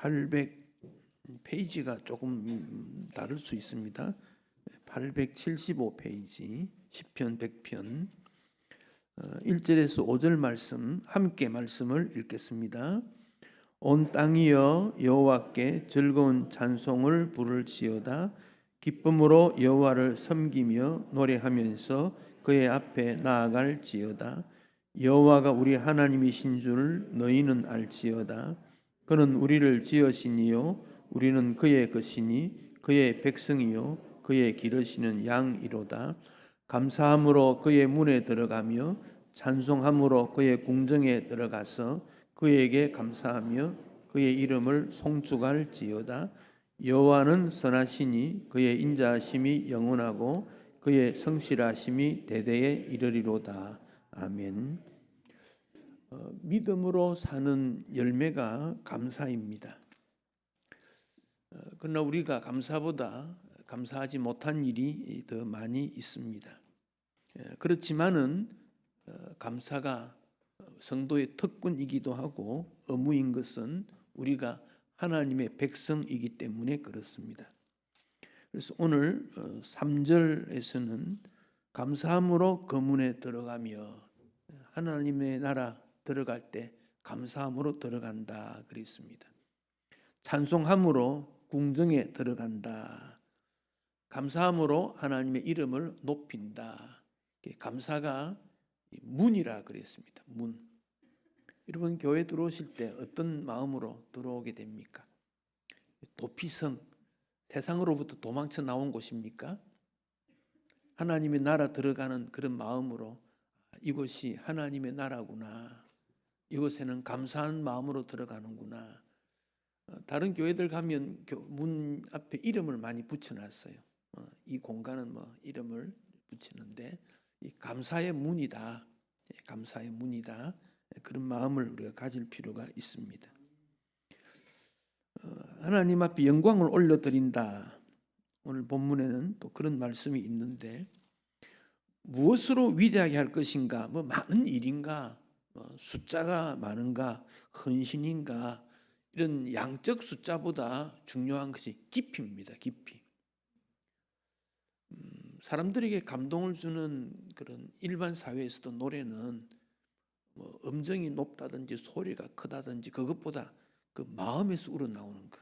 800페이지가 조금 다를 수 있습니다. 875페이지 시편 100편 1절에서 5절 말씀 함께 말씀을 읽겠습니다. 온 땅이여 여호와께 즐거운 찬송을 부를지어다. 기쁨으로 여호와를 섬기며 노래하면서 그의 앞에 나아갈지어다. 여호와가 우리 하나님이신 줄 너희는 알지어다. 그는 우리를 지으시니요 우리는 그의 것이니 그의 백성이요 그의 기르시는 양이로다. 감사함으로 그의 문에 들어가며 찬송함으로 그의 궁정에 들어가서 그에게 감사하며 그의 이름을 송축할지어다. 여호와는 선하시니 그의 인자하심이 영원하고 그의 성실하심이 대대에 이르리로다. 아멘. 믿음으로 사는 열매가 감사입니다. 그러나 우리가 감사보다 감사하지 못한 일이 더 많이 있습니다. 그렇지만은 감사가 성도의 특권이기도 하고 의무인 것은 우리가 하나님의 백성이기 때문에 그렇습니다. 그래서 오늘 3절에서는 감사함으로 그 문에 들어가며 하나님의 나라 들어갈 때 감사함으로 들어간다 그랬습니다. 찬송함으로 궁정에 들어간다. 감사함으로 하나님의 이름을 높인다. 감사가 문이라 그랬습니다. 문. 여러분 교회 들어오실 때 어떤 마음으로 들어오게 됩니까? 도피성, 세상으로부터 도망쳐 나온 곳입니까? 하나님의 나라 들어가는 그런 마음으로 이곳이 하나님의 나라구나. 이곳에는 감사한 마음으로 들어가는구나. 다른 교회들 가면 문 앞에 이름을 많이 붙여놨어요. 이 공간은 이름을 붙이는데 이 감사의 문이다. 감사의 문이다. 그런 마음을 우리가 가질 필요가 있습니다. 하나님 앞에 영광을 올려드린다. 오늘 본문에는 또 그런 말씀이 있는데 무엇으로 위대하게 할 것인가? 많은 일인가? 숫자가 많은가? 헌신인가? 이런 양적 숫자보다 중요한 것이 깊이입니다. 깊이. 사람들에게 감동을 주는 그런 일반 사회에서도 노래는 음정이 높다든지 소리가 크다든지 그것보다 그 마음에서 우러나오는 것,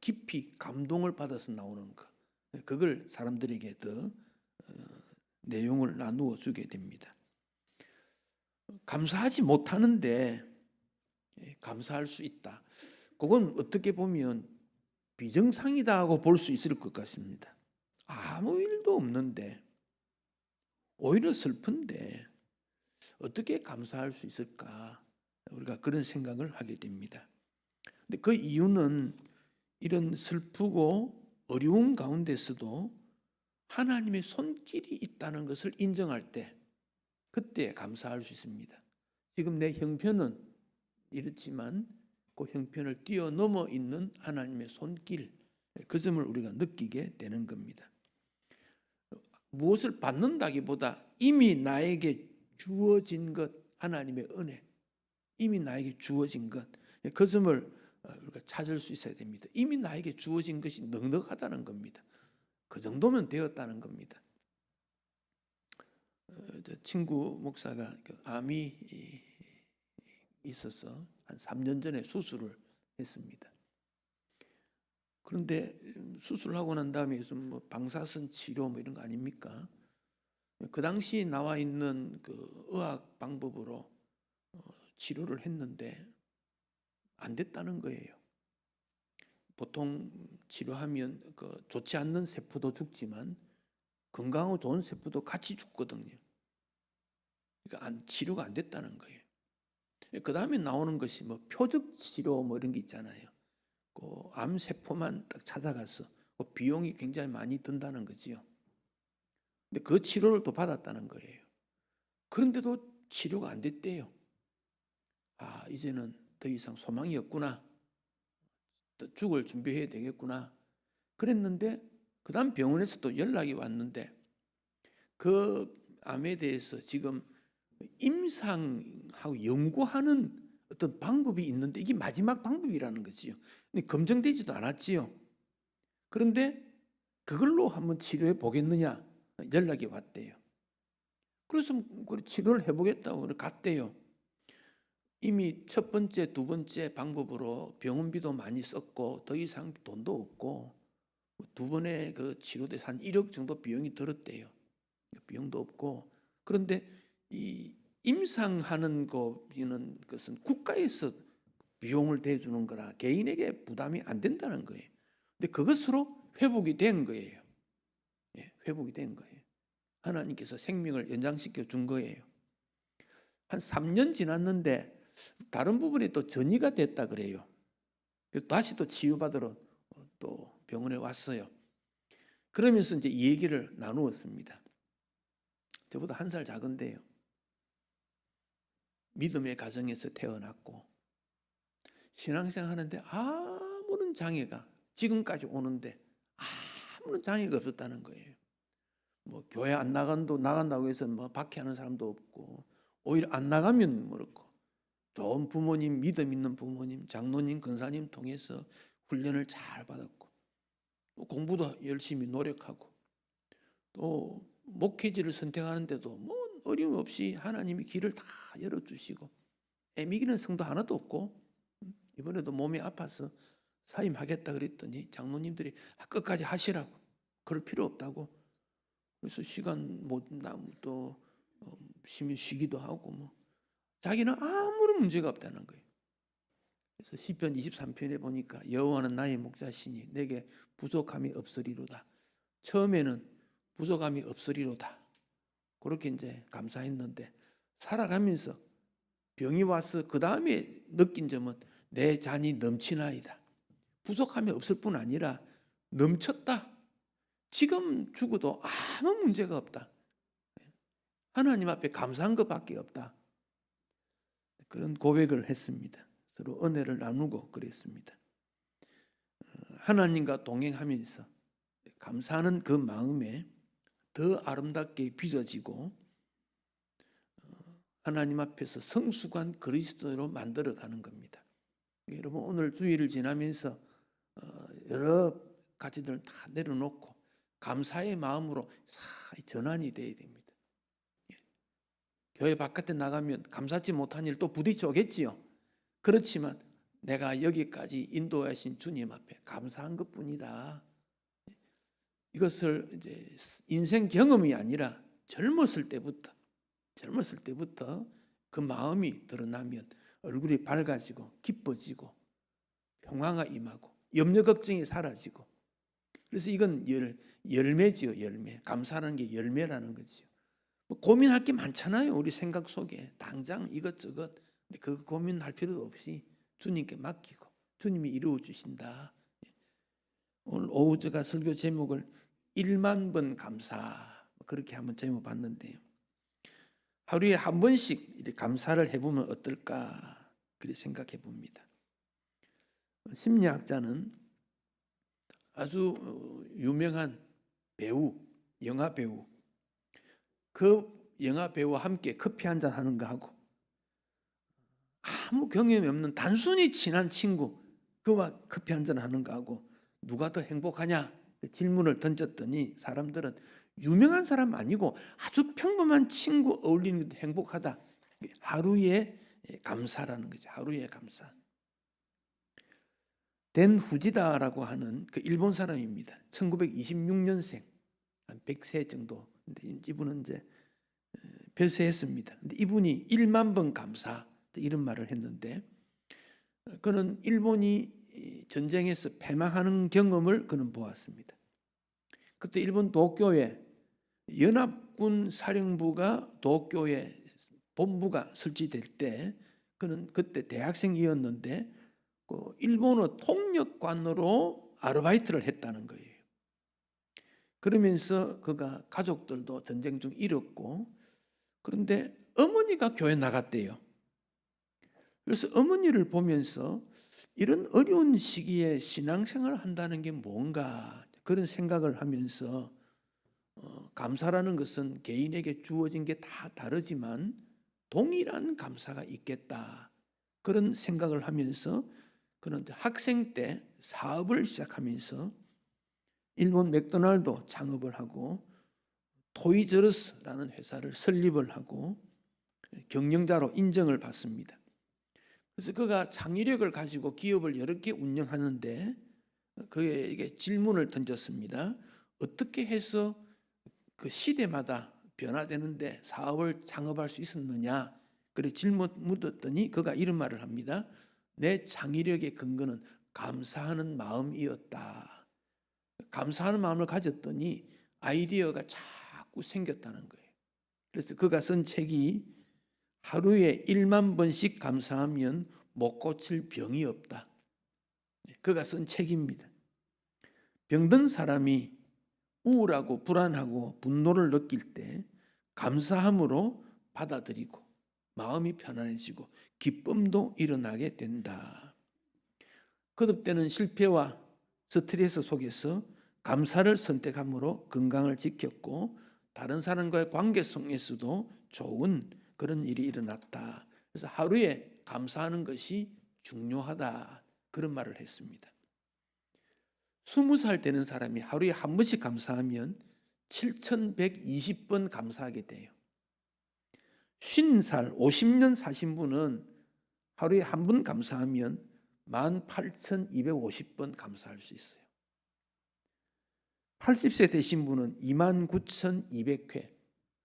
깊이 감동을 받아서 나오는 것, 그걸 사람들에게 더 내용을 나누어 주게 됩니다. 감사하지 못하는데 감사할 수 있다. 그건 어떻게 보면 비정상이다 하고 볼 수 있을 것 같습니다. 아무 일도 없는데 오히려 슬픈데 어떻게 감사할 수 있을까? 우리가 그런 생각을 하게 됩니다. 근데 그 이유는 이런 슬프고 어려운 가운데서도 하나님의 손길이 있다는 것을 인정할 때 그때 감사할 수 있습니다. 지금 내 형편은 이렇지만 그 형편을 뛰어넘어 있는 하나님의 손길, 그 점을 우리가 느끼게 되는 겁니다. 무엇을 받는다기보다 이미 나에게 주어진 것, 하나님의 은혜, 이미 나에게 주어진 것, 그 점을 우리가 찾을 수 있어야 됩니다. 이미 나에게 주어진 것이 넉넉하다는 겁니다. 그 정도면 되었다는 겁니다. 친구 목사가 암이 있어서 한 3년 전에 수술을 했습니다. 그런데 수술하고 난 다음에 무슨 방사선 치료 이런 거 아닙니까? 그 당시 나와 있는 그 의학 방법으로 치료를 했는데 안 됐다는 거예요. 보통 치료하면 그 좋지 않는 세포도 죽지만 건강하고 좋은 세포도 같이 죽거든요. 그러니까 치료가 안 됐다는 거예요. 그 다음에 나오는 것이 표적 치료 이런 게 있잖아요. 그 암 세포만 딱 찾아가서 그 비용이 굉장히 많이 든다는 거지요. 근데 그 치료를 또 받았다는 거예요. 그런데도 치료가 안 됐대요. 이제는 더 이상 소망이 없구나. 죽을 준비해야 되겠구나. 그랬는데 그 다음 병원에서 또 연락이 왔는데 그 암에 대해서 지금 임상하고 연구하는 어떤 방법이 있는데 이게 마지막 방법이라는 거지요. 근데 검증되지도 않았지요. 그런데 그걸로 한번 치료해 보겠느냐 연락이 왔대요. 그래서 치료를 해보겠다고 갔대요. 이미 첫 번째, 두 번째 방법으로 병원비도 많이 썼고 더 이상 돈도 없고 두 번의 그 치료대 한 1억 정도 비용이 들었대요. 비용도 없고. 그런데 이 임상하는 거는 것은 국가에서 비용을 대주는 거라 개인에게 부담이 안 된다는 거예요. 근데 그것으로 회복이 된 거예요. 예, 회복이 된 거예요. 하나님께서 생명을 연장시켜 준 거예요. 한 3년 지났는데 다른 부분이 또 전이가 됐다 그래요. 그래서 다시 또 치유받으러 또 병원에 왔어요. 그러면서 이제 이 얘기를 나누었습니다. 저보다 1살 작은데요. 믿음의 가정에서 태어났고 신앙생활 하는데 아무런 장애가 지금까지 오는데 아무런 장애가 없었다는 거예요. 뭐 교회 안 나간다고 해서 뭐 박해하는 사람도 없고 오히려 안 나가면 그렇고 좋은 부모님, 믿음 있는 부모님, 장로님, 권사님 통해서 훈련을 잘 받았고 또 공부도 열심히 노력하고 또 목회지를 선택하는데도 뭐 어려움 없이 하나님이 길을 다 열어주시고 애미기는 성도 하나도 없고 이번에도 몸이 아파서 사임하겠다 그랬더니 장로님들이 끝까지 하시라고 그럴 필요 없다고 그래서 시간 못 나면 또 쉬기도 하고 뭐 자기는 아무런 문제가 없다는 거예요. 그래서 시편 23편에 보니까 여호와는 나의 목자시니 내게 부족함이 없으리로다. 처음에는 부족함이 없으리로다. 그렇게 이제 감사했는데 살아가면서 병이 와서 그 다음에 느낀 점은 내 잔이 넘치나이다. 부족함이 없을 뿐 아니라 넘쳤다. 지금 죽어도 아무 문제가 없다. 하나님 앞에 감사한 것밖에 없다. 그런 고백을 했습니다. 서로 은혜를 나누고 그랬습니다. 하나님과 동행하면서 감사하는 그 마음에 더 아름답게 빚어지고 하나님 앞에서 성숙한 그리스도로 만들어가는 겁니다. 여러분 오늘 주일을 지나면서 여러 가지들을 다 내려놓고 감사의 마음으로 전환이 돼야 됩니다. 교회 바깥에 나가면 감사치 못한 일 또 부딪혀 오겠지요. 그렇지만 내가 여기까지 인도하신 주님 앞에 감사한 것뿐이다. 이것을 이제 인생 경험이 아니라 젊었을 때부터 그 마음이 드러나면 얼굴이 밝아지고 기뻐지고 평화가 임하고 염려 걱정이 사라지고 그래서 이건 열매지요. 열매. 감사하는 게 열매라는 거지요. 뭐 고민할 게 많잖아요. 우리 생각 속에 당장 이것저것 그 고민할 필요도 없이 주님께 맡기고 주님이 이루어 주신다. 오늘 오후 제가 설교 제목을 1만 번 감사 그렇게 한번 제목 봤는데요. 하루에 한 번씩 이렇게 감사를 해보면 어떨까 그렇게 생각해 봅니다. 심리학자는 아주 유명한 배우, 영화 배우 그 영화 배우와 함께 커피 한잔 하는 거 하고 아무 경험이 없는 단순히 친한 친구 그와 커피 한잔 하는 거 하고 누가 더 행복하냐 질문을 던졌더니 사람들은 유명한 사람 아니고 아주 평범한 친구 어울리는 게 행복하다. 하루의 감사라는 거죠. 하루의 감사. 덴 후지다라고 하는 그 일본 사람입니다. 1926년생 한 100세 정도. 근데 이분은 이제 별세했습니다. 근데 이분이 1만 번 감사 이런 말을 했는데 그는 일본이 전쟁에서 패망하는 경험을 그는 보았습니다. 그때 일본 도쿄에 연합군 사령부가 도쿄에 본부가 설치될 때 그는 그때 대학생이었는데 그 일본어 통역관으로 아르바이트를 했다는 거예요. 그러면서 그가 가족들도 전쟁 중 잃었고 그런데 어머니가 교회 나갔대요. 그래서 어머니를 보면서 이런 어려운 시기에 신앙생활을 한다는 게 뭔가 그런 생각을 하면서 감사라는 것은 개인에게 주어진 게 다 다르지만 동일한 감사가 있겠다. 그런 생각을 하면서 그런 학생 때 사업을 시작하면서 일본 맥도날드 창업을 하고 토이저러스라는 회사를 설립을 하고 경영자로 인정을 받습니다. 그래서 그가 창의력을 가지고 기업을 여러 개 운영하는데 그에게 질문을 던졌습니다. 어떻게 해서 그 시대마다 변화되는데 사업을 창업할 수 있었느냐? 그래 질문 묻었더니 그가 이런 말을 합니다. 내 창의력의 근거는 감사하는 마음이었다. 감사하는 마음을 가졌더니 아이디어가 자꾸 생겼다는 거예요. 그래서 그가 쓴 책이 하루에 1만 번씩 감사하면 못 고칠 병이 없다. 그가 쓴 책입니다. 병든 사람이 우울하고 불안하고 분노를 느낄 때 감사함으로 받아들이고 마음이 편안해지고 기쁨도 일어나게 된다. 거듭되는 실패와 스트레스 속에서 감사를 선택함으로 건강을 지켰고 다른 사람과의 관계 속에서도 좋은 그런 일이 일어났다. 그래서 하루에 감사하는 것이 중요하다. 그런 말을 했습니다. 20살 되는 사람이 하루에 한 번씩 감사하면 7,120번 감사하게 돼요. 50살, 50년 사신 분은 하루에 한 번 감사하면 18,250번 감사할 수 있어요. 80세 되신 분은 29,200회.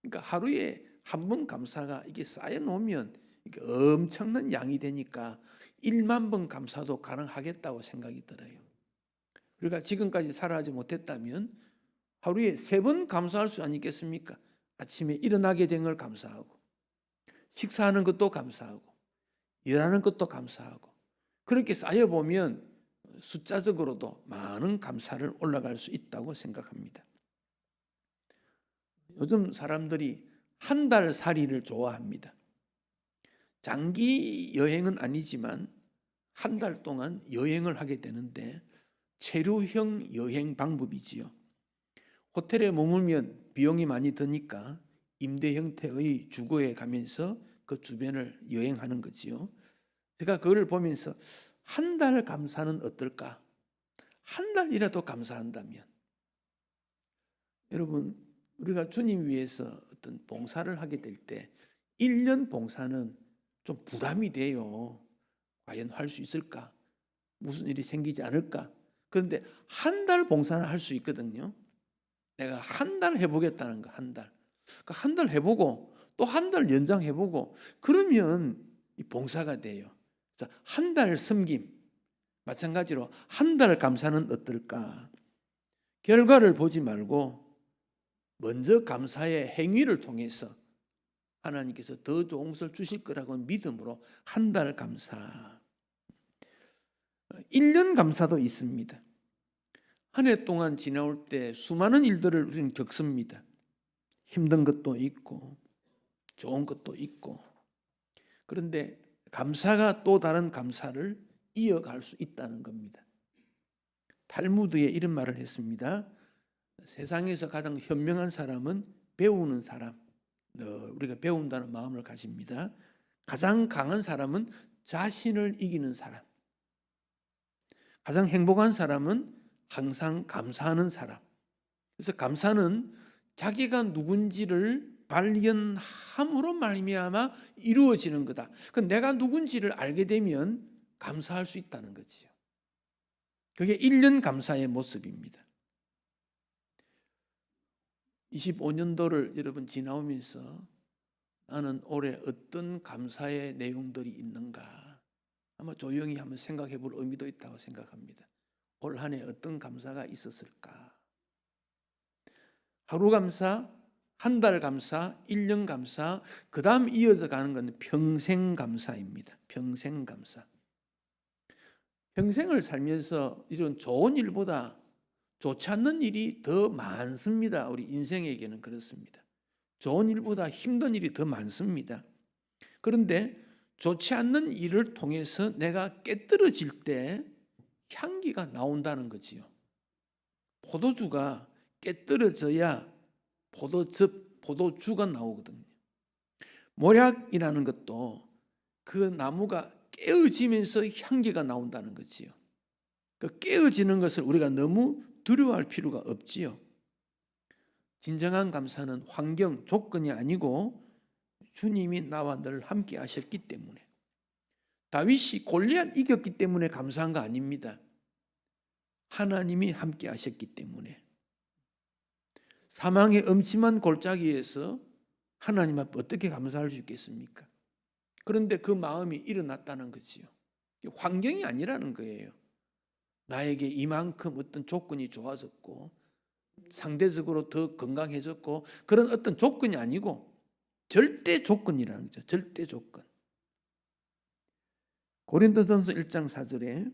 그러니까 하루에 한 번 감사가 이게 쌓여놓으면 이게 엄청난 양이 되니까 1만 번 감사도 가능하겠다고 생각이 들어요. 그러니까 지금까지 살아가지 못했다면 하루에 3번 감사할 수 아니겠습니까? 아침에 일어나게 된 걸 감사하고 식사하는 것도 감사하고 일하는 것도 감사하고 그렇게 쌓여보면 숫자적으로도 많은 감사를 올라갈 수 있다고 생각합니다. 요즘 사람들이 한 달 살이를 좋아합니다. 장기 여행은 아니지만 한 달 동안 여행을 하게 되는데 체류형 여행 방법이지요. 호텔에 머물면 비용이 많이 드니까 임대 형태의 주거에 가면서 그 주변을 여행하는 거지요. 제가 그걸 보면서 한 달 감사는 어떨까? 한 달이라도 감사한다면 여러분 우리가 주님 위해서 어떤 봉사를 하게 될 때 1년 봉사는 좀 부담이 돼요. 과연 할 수 있을까? 무슨 일이 생기지 않을까? 그런데 한 달 봉사는 할 수 있거든요. 내가 한 달 해보겠다는 거, 한 달. 그러니까 한 달 해보고 또 한 달 연장해보고 그러면 이 봉사가 돼요. 한 달 섬김, 마찬가지로 한 달 감사는 어떨까? 결과를 보지 말고 먼저 감사의 행위를 통해서 하나님께서 더 좋은 것을 주실 거라고 믿음으로 한 달 감사. 1년 감사도 있습니다. 한 해 동안 지나올 때 수많은 일들을 우리는 겪습니다. 힘든 것도 있고 좋은 것도 있고 그런데 감사가 또 다른 감사를 이어갈 수 있다는 겁니다. 탈무드에 이런 말을 했습니다. 세상에서 가장 현명한 사람은 배우는 사람. 우리가 배운다는 마음을 가집니다. 가장 강한 사람은 자신을 이기는 사람. 가장 행복한 사람은 항상 감사하는 사람. 그래서 감사는 자기가 누군지를 발견함으로 말미암아 이루어지는 거다. 내가 누군지를 알게 되면 감사할 수 있다는 거지요. 그게 1년 감사의 모습입니다. 25년도를 여러분 지나오면서 나는 올해 어떤 감사의 내용들이 있는가 아마 조용히 한번 생각해 볼 의미도 있다고 생각합니다. 올 한 해 어떤 감사가 있었을까? 하루 감사, 한 달 감사, 1년 감사, 그 다음 이어져 가는 건 평생 감사입니다. 평생 감사. 평생을 살면서 이런 좋은 일보다 좋지 않는 일이 더 많습니다. 우리 인생에게는 그렇습니다. 좋은 일보다 힘든 일이 더 많습니다. 그런데 좋지 않는 일을 통해서 내가 깨뜨려질 때 향기가 나온다는 거지요. 포도주가 깨뜨려져야 포도주가 나오거든요. 모략이라는 것도 그 나무가 깨어지면서 향기가 나온다는 거지요. 그 깨어지는 것을 우리가 너무 두려워할 필요가 없지요. 진정한 감사는 환경, 조건이 아니고 주님이 나와 늘 함께 하셨기 때문에, 다윗이 골리앗 이겼기 때문에 감사한 거 아닙니다. 하나님이 함께 하셨기 때문에. 사망의 음침한 골짜기에서 하나님 앞에 어떻게 감사할 수 있겠습니까? 그런데 그 마음이 일어났다는 거지요. 환경이 아니라는 거예요. 나에게 이만큼 어떤 조건이 좋아졌고 상대적으로 더 건강해졌고 그런 어떤 조건이 아니고 절대 조건이라는 거죠. 절대 조건. 고린도전서 1장 4절에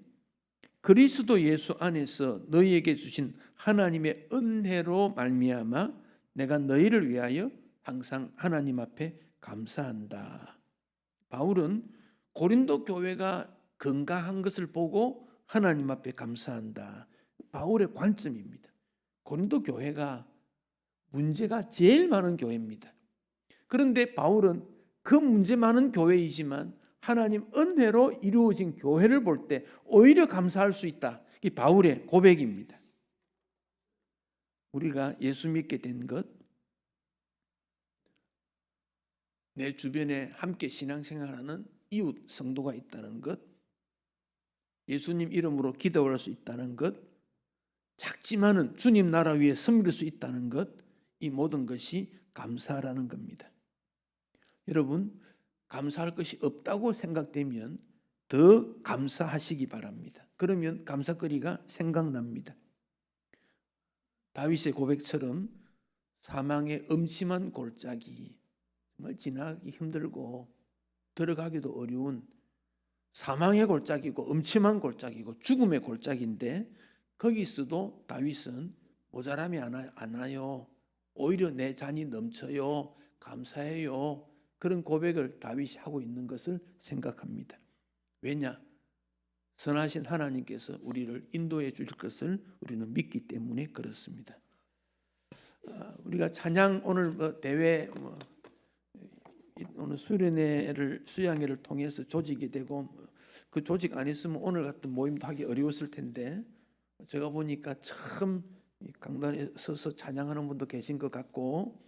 그리스도 예수 안에서 너희에게 주신 하나님의 은혜로 말미암아 내가 너희를 위하여 항상 하나님 앞에 감사한다. 바울은 고린도 교회가 건강한 것을 보고 하나님 앞에 감사한다. 바울의 관점입니다. 고린도 교회가 문제가 제일 많은 교회입니다. 그런데 바울은 그 문제 많은 교회이지만 하나님 은혜로 이루어진 교회를 볼 때 오히려 감사할 수 있다. 이 바울의 고백입니다. 우리가 예수 믿게 된 것, 내 주변에 함께 신앙생활하는 이웃 성도가 있다는 것, 예수님 이름으로 기도할 수 있다는 것, 작지만은 주님 나라 위에 섬길 수 있다는 것, 이 모든 것이 감사라는 겁니다. 여러분, 감사할 것이 없다고 생각되면 더 감사하시기 바랍니다. 그러면 감사거리가 생각납니다. 다윗의 고백처럼 사망의 음침한 골짜기, 정말 지나가기 힘들고 들어가기도 어려운 사망의 골짜기고 음침한 골짜기고 죽음의 골짜기인데 거기서도 다윗은 모자람이 안 와요. 오히려 내 잔이 넘쳐요. 감사해요. 그런 고백을 다윗이 하고 있는 것을 생각합니다. 왜냐? 선하신 하나님께서 우리를 인도해 주실 것을 우리는 믿기 때문에 그렇습니다. 우리가 찬양 오늘 대회 오늘 수양회를 통해서 조직이 되고 그 조직 안 했으면 오늘 같은 모임도 하기 어려웠을 텐데 제가 보니까 참 강단에 서서 찬양하는 분도 계신 것 같고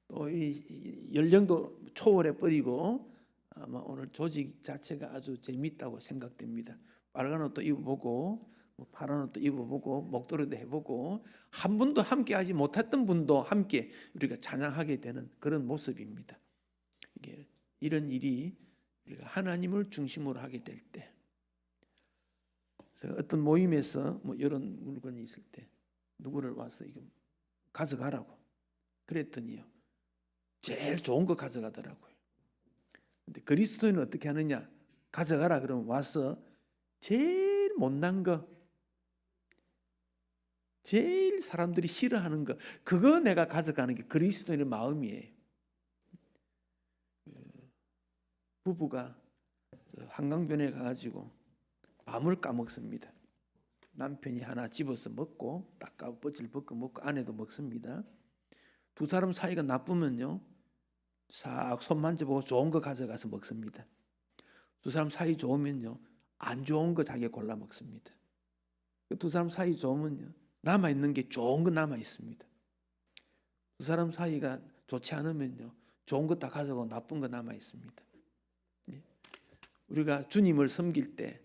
또 이 연령도 초월해 버리고 아마 오늘 조직 자체가 아주 재밌다고 생각됩니다. 빨간 옷도 입어보고 파란 옷도 입어보고 목도리도 해보고 한 분도 함께 하지 못했던 분도 함께 우리가 찬양하게 되는 그런 모습입니다. 이게 이런 일이 우리가 하나님을 중심으로 하게 될 때, 어떤 모임에서 이런 물건이 있을 때 누구를 와서 이거 가져가라고 그랬더니요 제일 좋은 거 가져가더라고요. 근데 그리스도인은 어떻게 하느냐? 가져가라 그러면 와서 제일 못난 거, 제일 사람들이 싫어하는 거, 그거 내가 가져가는 게 그리스도인의 마음이에요. 부부가 한강변에 가가지고 밤을 까먹습니다. 남편이 하나 집어서 먹고 닦아 뻗질 벗고 먹고 아내도 먹습니다. 두 사람 사이가 나쁘면요 싹 손 만져보고 좋은 거 가져가서 먹습니다. 두 사람 사이 좋으면요 안 좋은 거 자기가 골라 먹습니다. 두 사람 사이 좋으면요 남아있는 게 좋은 거 남아있습니다. 두 사람 사이가 좋지 않으면요 좋은 거 다 가져가고 나쁜 거 남아있습니다. 우리가 주님을 섬길 때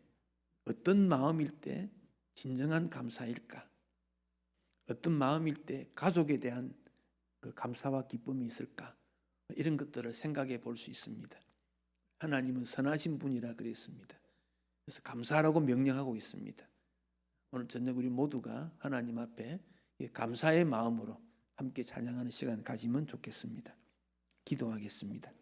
어떤 마음일 때 진정한 감사일까? 어떤 마음일 때 가족에 대한 그 감사와 기쁨이 있을까? 이런 것들을 생각해 볼 수 있습니다. 하나님은 선하신 분이라 그랬습니다. 그래서 감사하라고 명령하고 있습니다. 오늘 저녁 우리 모두가 하나님 앞에 감사의 마음으로 함께 찬양하는 시간 가지면 좋겠습니다. 기도하겠습니다.